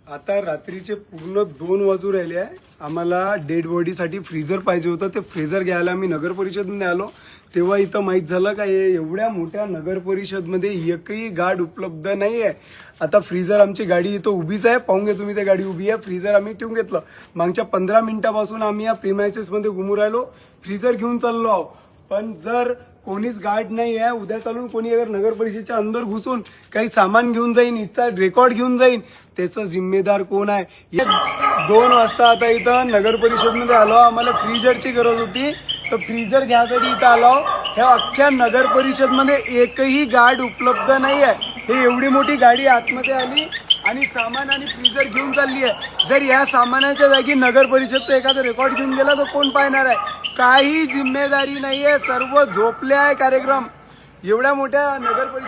आता रात्रीचे पूर्ण 2 वाजू राहिले आहे. आम्हाला डेड बॉडीसाठी फ्रीजर पाहिजे होतं. ते फ्रीजर घ्यायला आम्ही नगर परिषदमध्ये आलो. तेव्हा इथं माहीत झालं का एवढ्या मोठ्या नगर परिषदमध्ये एकही गार्ड उपलब्ध नाही आहे. आता फ्रीजर आमची गाडी इथं उभीच आहे. पाहून घ्या तुम्ही, ते गाडी उभी आहे. फ्रीजर आम्ही ठेवून घेतलं. मागच्या 15 मिनिटापासून आम्ही या प्रीमायसेसमध्ये घुमू राहिलो. फ्रीजर घेऊन चाललो आहो. पण जर कोणीच गार्ड नाही आहे, उद्या चालून कोणी अगर नगर परिषदेच्या अंदर घुसून काही सामान घेऊन जाईन, इथचा रेकॉर्ड घेऊन जाईन, त्याचं जिम्मेदार कोण आहे? 2 वाजता आता इथं नगर परिषदमध्ये आलो. आम्हाला फ्रीजरची गरज होती, तर फ्रीजर घ्यायसाठी इथं आलो. ह्या अख्ख्या नगर परिषदमध्ये एकही गार्ड उपलब्ध नाही आहे. हे एवढी मोठी गाडी आतमध्ये आली आणि सामान आणि फ्रीजर घेऊन चालली आहे. जर या सामानाच्या जागी नगर परिषदचं एखादं रेकॉर्ड घेऊन गेला तर कोण पाहणार आहे? काही जिम्मेदारी नाही आहे. सर्व झोपले आहे कार्यक्रम. एवढ्या मोठ्या नगर परिषद